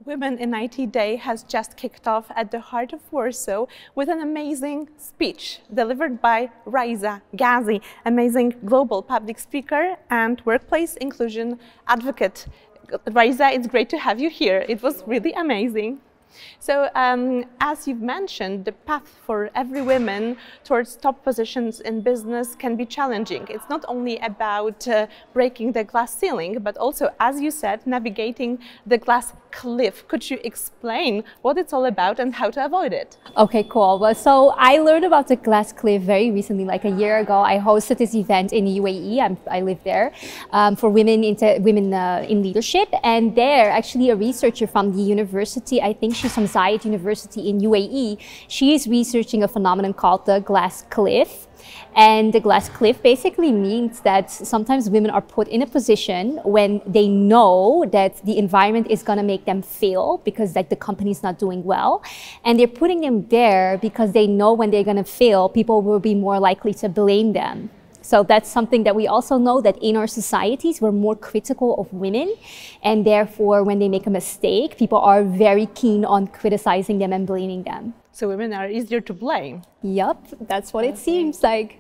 Women in IT Day has just kicked off at the heart of Warsaw with an amazing speech delivered by Raisa Gazi, amazing global public speaker and workplace inclusion advocate. Raisa, it's great to have you here. It was really amazing. So, as you've mentioned, the path for every woman towards top positions in business can be challenging. It's not only about breaking the glass ceiling, but also, as you said, navigating the glass cliff. Could you explain what it's all about and how to avoid it? Okay, cool. Well, so I learned about the glass cliff very recently, like a year ago. I hosted this event in UAE. I live there for women in leadership, and there, actually, a researcher from the university, I think she's from Zayed University in UAE. She is researching a phenomenon called the glass cliff. And the glass cliff basically means that sometimes women are put in a position when they know that the environment is going to make them fail because like the company's not doing well. And they're putting them there because they know when they're going to fail, people will be more likely to blame them. So that's something that we also know, that in our societies, we're more critical of women. And therefore, when they make a mistake, people are very keen on criticizing them and blaming them. So women are easier to blame. Yup, that's what it seems like.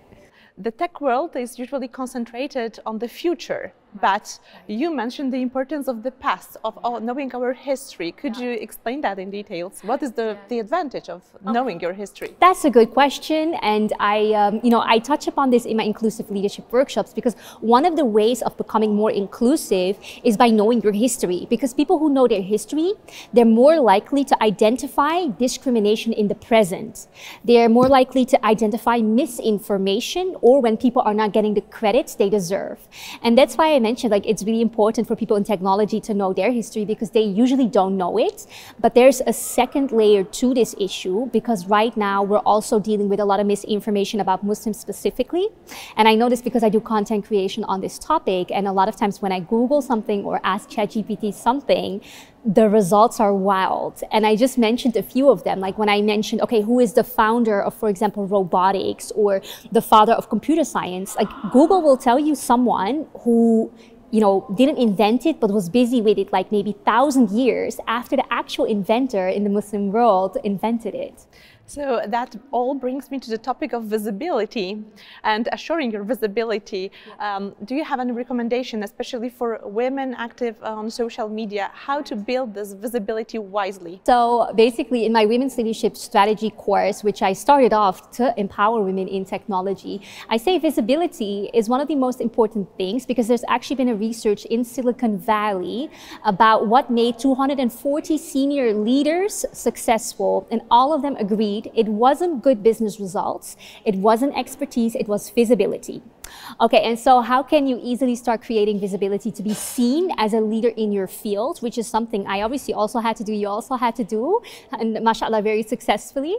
The tech world is usually concentrated on the future, but you mentioned the importance of the past, of knowing our history. Could you explain that in details? What is the advantage of knowing your history? That's a good question, and I touch upon this in my inclusive leadership workshops, because one of the ways of becoming more inclusive is by knowing your history. Because people who know their history, they're more likely to identify discrimination in the present. They're more likely to identify misinformation, or when people are not getting the credit they deserve. And that's why I mentioned, like, it's really important for people in technology to know their history, because they usually don't know it. But there's a second layer to this issue, because right now we're also dealing with a lot of misinformation about Muslims specifically. And I know this because I do content creation on this topic, and a lot of times when I Google something or ask ChatGPT something, the results are wild. And I just mentioned a few of them. Like when I mentioned, okay, who is the founder of, for example, robotics, or the father of computer science? Like Google will tell you someone who, didn't invent it, but was busy with it like maybe 1,000 years after the actual inventor in the Muslim world invented it. So that all brings me to the topic of visibility and assuring your visibility. Do you have any recommendation, especially for women active on social media, how to build this visibility wisely? So basically in my Women's Leadership Strategy course, which I started off to empower women in technology, I say visibility is one of the most important things, because there's actually been a research in Silicon Valley about what made 240 senior leaders successful, and all of them agreed it wasn't good business results, it wasn't expertise, it was visibility. Okay, and so how can you easily start creating visibility to be seen as a leader in your field, which is something I obviously also had to do, you also had to do, and mashallah, very successfully.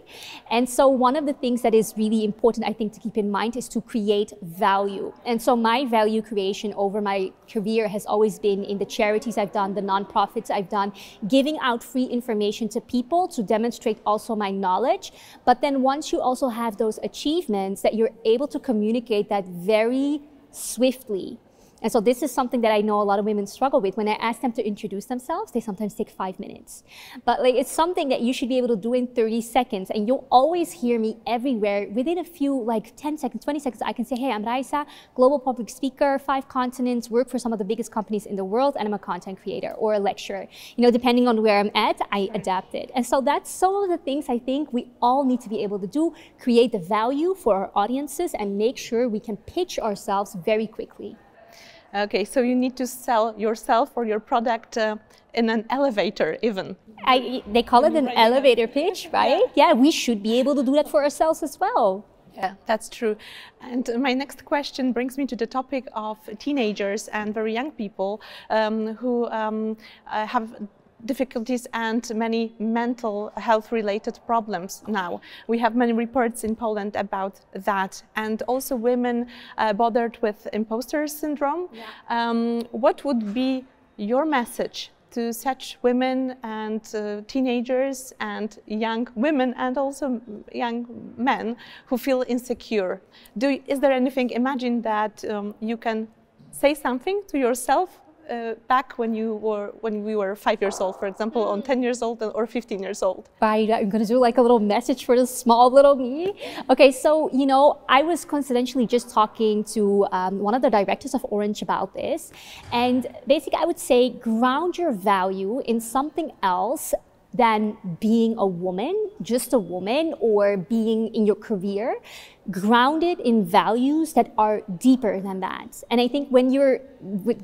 And so one of the things that is really important, I think, to keep in mind is to create value. And so my value creation over my career has always been in the charities I've done, the nonprofits I've done, giving out free information to people to demonstrate also my knowledge. But then once you also have those achievements, that you're able to communicate that very swiftly. And so this is something that I know a lot of women struggle with. When I ask them to introduce themselves, they sometimes take 5 minutes. But like, it's something that you should be able to do in 30 seconds. And you'll always hear me everywhere. Within a few, like 10 seconds, 20 seconds, I can say, hey, I'm Raisa, global public speaker, 5 continents, work for some of the biggest companies in the world, and I'm a content creator or a lecturer. Depending on where I'm at, I adapt it. And so that's some of the things I think we all need to be able to do, create the value for our audiences and make sure we can pitch ourselves very quickly. Okay, so you need to sell yourself or your product in an elevator even. They call it an elevator pitch, right? Yeah, we should be able to do that for ourselves as well. Yeah, that's true. And my next question brings me to the topic of teenagers and very young people who have difficulties and many mental health related problems now. We have many reports in Poland about that, and also women bothered with imposter syndrome. Yeah. What would be your message to such women and teenagers and young women and also young men who feel insecure? Is there anything, imagine that you can say something to yourself back when we were 5 years old, for example, on 10 years old or 15 years old? Right, I'm gonna do like a little message for the small little me. Okay, so you know, I was coincidentally just talking to one of the directors of Orange about this, and basically I would say ground your value in something else than being a woman, just a woman, or being in your career. Grounded in values that are deeper than that. And I think when you're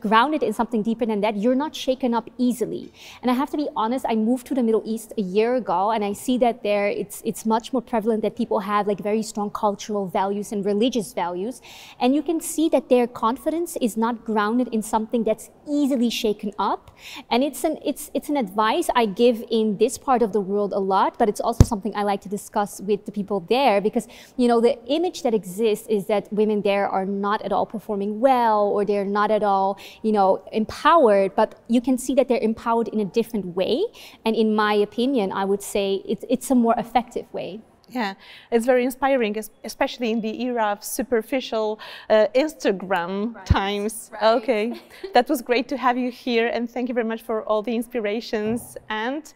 grounded in something deeper than that, you're not shaken up easily. And I have to be honest, I moved to the Middle East a year ago, and I see that there it's much more prevalent that people have like very strong cultural values and religious values. And you can see that their confidence is not grounded in something that's easily shaken up. And it's an advice I give in this part of the world a lot, but it's also something I like to discuss with the people there, because you know, the image that exists is that women there are not at all performing well, or they're not at all, you know, empowered, but you can see that they're empowered in a different way. And in my opinion, I would say it's a more effective way. Yeah, it's very inspiring, especially in the era of superficial Instagram times. Right. Okay, that was great to have you here, and thank you very much for all the inspirations, and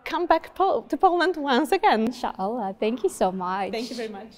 come back to Poland once again. Inshallah, thank you so much. Thank you very much.